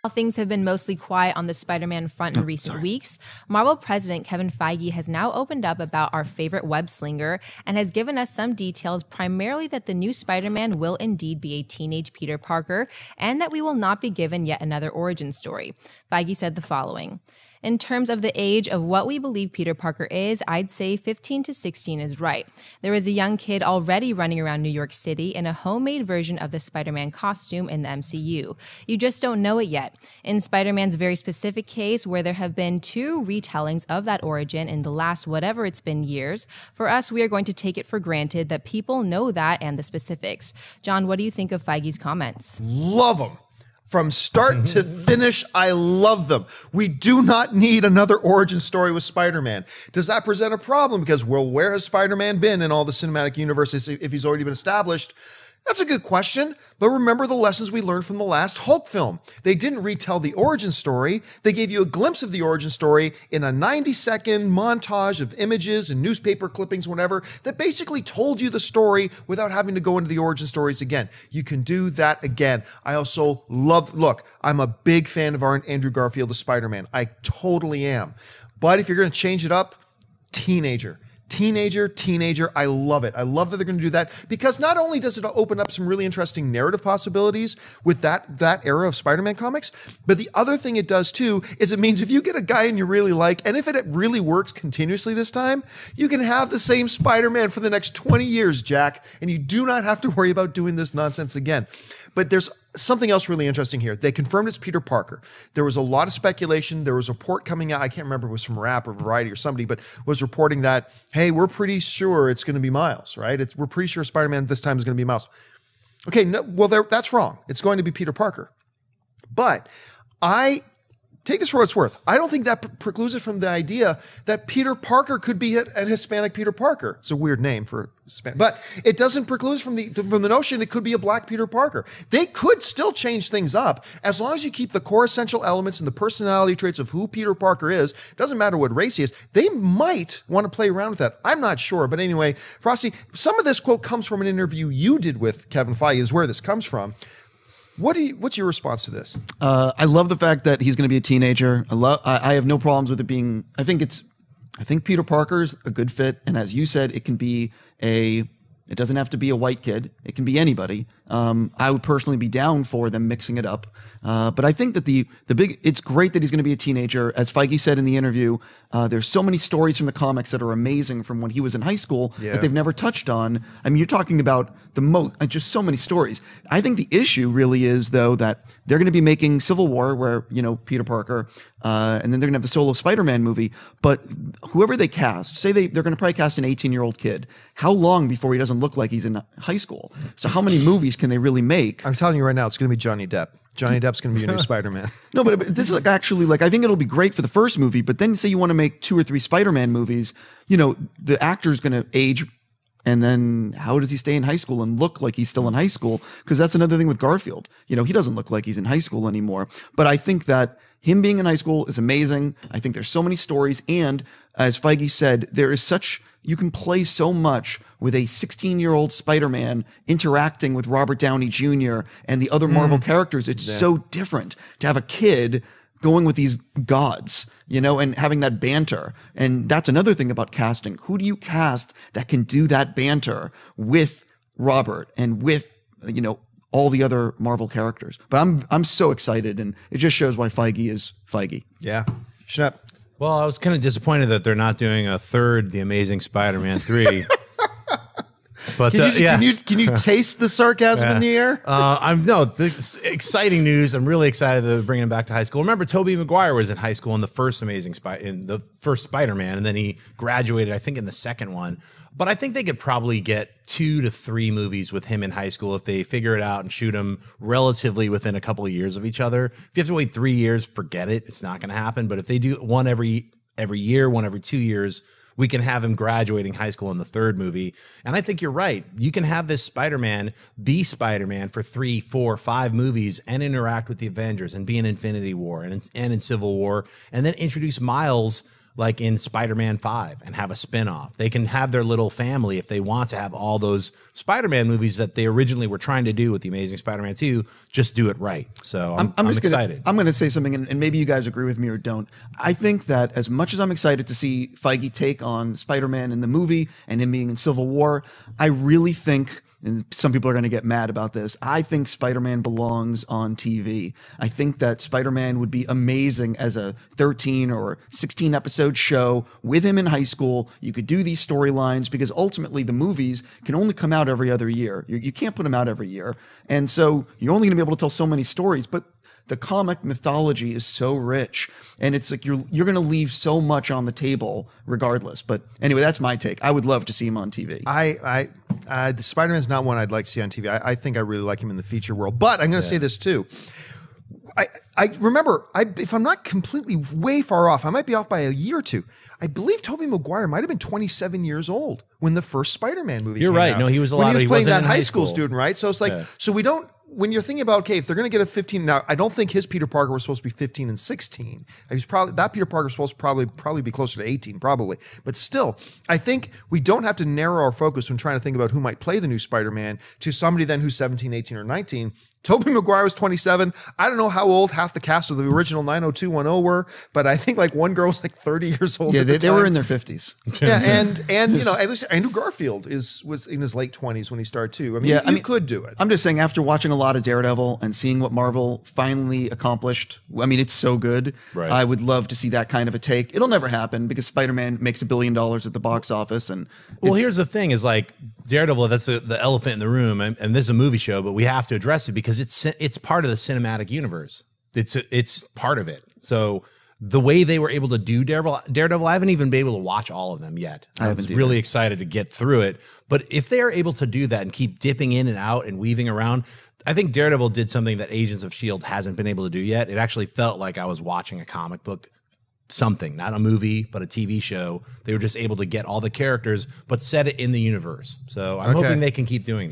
While things have been mostly quiet on the Spider-Man front in recent weeks, Marvel President Kevin Feige has now opened up about our favorite web slinger and has given us some details, primarily that the new Spider-Man will indeed be a teenage Peter Parker and that we will not be given yet another origin story. Feige said the following: "In terms of the age of what we believe Peter Parker is, I'd say 15 to 16 is right. There is a young kid already running around New York City in a homemade version of the Spider-Man costume in the MCU. You just don't know it yet. In Spider-Man's very specific case, where there have been 2 retellings of that origin in the last whatever it's been years, for us, we are going to take it for granted that people know that and the specifics." John, what do you think of Feige's comments? Love them. From start to finish, I love them. We do not need another origin story with Spider-Man. Does that present a problem? Because, well, where has Spider-Man been in all the cinematic universes if he's already been established? That's a good question. But remember the lessons we learned from the last Hulk film. They didn't retell the origin story. They gave you a glimpse of the origin story in a 90-second montage of images and newspaper clippings, whatever, that basically told you the story without having to go into the origin stories again. You can do that again. I also look, I'm a big fan of Andrew Garfield as Spider-Man. I totally am. But if you're going to change it up, teenager. I love it. I love that they're going to do that, because not only does it open up some really interesting narrative possibilities with that era of Spider-Man comics, but the other thing it does too is it means if you get a guy and you really like, and if it really works continuously this time, you can have the same Spider-Man for the next 20 years, Jack, and you do not have to worry about doing this nonsense again. But there's something else really interesting here. They confirmed it's Peter Parker. There was a lot of speculation. There was a report coming out. I can't remember if it was from Rap or Variety or somebody, but was reporting that, hey, we're pretty sure it's going to be Miles, right? We're pretty sure Spider-Man this time is going to be Miles. Okay, no, well, that's wrong. It's going to be Peter Parker. But take this for what it's worth. I don't think that precludes it from the idea that Peter Parker could be a Hispanic Peter Parker. It's a weird name for Hispanic, but it doesn't preclude from the notion it could be a black Peter Parker. They could still change things up as long as you keep the core essential elements and the personality traits of who Peter Parker is. Doesn't matter what race he is. They might want to play around with that. I'm not sure, but anyway, Frosty, some of this quote comes from an interview you did with Kevin Feige. Is where this comes from. What's your response to this? I love the fact that he's going to be a teenager. I have no problems with it being. I think Peter Parker's a good fit, and as you said, it doesn't have to be a white kid. It can be anybody. I would personally be down for them mixing it up. But I think that it's great that he's going to be a teenager. As Feige said in the interview, there's so many stories from the comics that are amazing from when he was in high school that they've never touched on. I mean, you're talking about just so many stories. I think the issue really is, though, that they're going to be making Civil War, where, Peter Parker, and then they're going to have the solo Spider-Man movie. But whoever they cast, say they're going to probably cast an 18-year-old kid. How long before he doesn't look like he's in high school? So how many movies can they really make? I'm telling you right now, it's going to be Johnny Depp. Johnny Depp's going to be your new Spider-Man. No, but this is actually I think it'll be great for the first movie, but then say you want to make 2 or 3 Spider-Man movies, the actor's going to age, and then how does he stay in high school and look like he's still in high school? Because that's another thing with Garfield. He doesn't look like he's in high school anymore. But I think that him being in high school is amazing. I think there's so many stories, and as Feige said, you can play so much with a 16-year-old Spider-Man interacting with Robert Downey Jr. and the other Marvel characters. It's so different to have a kid going with these gods, and having that banter. And that's another thing about casting. Who do you cast that can do that banter with Robert and with, all the other Marvel characters? But I'm so excited, and it just shows why Feige is Feige. Yeah. Shut up. Well, I was kind of disappointed that they're not doing a third The Amazing Spider-Man 3. But can you taste the sarcasm in the air? Exciting news. I'm really excited that they're bringing him back to high school. Remember, Tobey Maguire was in high school in the first first Spider-Man, and then he graduated, I think, in the second one. But I think they could probably get 2 to 3 movies with him in high school if they figure it out and shoot them relatively within a couple of years of each other. If you have to wait 3 years, forget it. It's not going to happen. But if they do one every year, one every 2 years, we can have him graduating high school in the third movie. And I think you're right. You can have this Spider-Man be Spider-Man for 3, 4, 5 movies and interact with the Avengers and be in Infinity War and in Civil War, and then introduce Miles like in Spider-Man 5 and have a spin-off. They can have their little family if they want to have all those Spider-Man movies that they originally were trying to do with The Amazing Spider-Man 2, just do it right. So I'm just excited. I'm going to say something, and maybe you guys agree with me or don't. I think that as much as I'm excited to see Feige take on Spider-Man in the movie and him being in Civil War, I really think, and some people are going to get mad about this, I think Spider-Man belongs on TV. I think that Spider-Man would be amazing as a 13 or 16 episode show with him in high school. You could do these storylines because ultimately the movies can only come out every other year. You can't put them out every year. And so you're only going to be able to tell so many stories, but the comic mythology is so rich, and it's like you're going to leave so much on the table regardless. But anyway, that's my take. I would love to see him on TV. The Spider-Man's not one I'd like to see on TV. I think I really like him in the feature world. But I'm going to say this too. I remember, if I'm not completely way far off, I might be off by a year or two. I believe Tobey Maguire might have been 27 years old when the first Spider-Man movie came right. out. No, he was a lot. When he was playing wasn't that in high school student, right? So it's like, so we don't. When you're thinking about, okay, if they're going to get a 15, now I don't think his Peter Parker was supposed to be 15 and 16. He's probably, that Peter Parker was supposed to probably be closer to 18, probably. But still, I think we don't have to narrow our focus when trying to think about who might play the new Spider-Man to somebody then who's 17, 18, or 19. Tobey Maguire was 27. I don't know how old half the cast of the original 90210 were, but I think like one girl was like 30 years old. Yeah, they were in their 50s. Yeah, and you know, at least Andrew Garfield was in his late 20s when he started too. I mean, you could do it. I'm just saying, after watching a lot of Daredevil and seeing what Marvel finally accomplished, I mean, it's so good. Right. I would love to see that kind of a take. It'll never happen because Spider-Man makes $1 billion at the box office, and well, here's the thing: is like Daredevil. That's the elephant in the room, and this is a movie show, but we have to address it because it's part of the cinematic universe. It's part of it. So the way they were able to do Daredevil, I haven't even been able to watch all of them yet. I was really excited to get through it. But if they are able to do that and keep dipping in and out and weaving around, I think Daredevil did something that Agents of S.H.I.E.L.D. hasn't been able to do yet. It actually felt like I was watching a comic book, something, not a movie, but a TV show. They were just able to get all the characters, but set it in the universe. So I'm hoping they can keep doing that.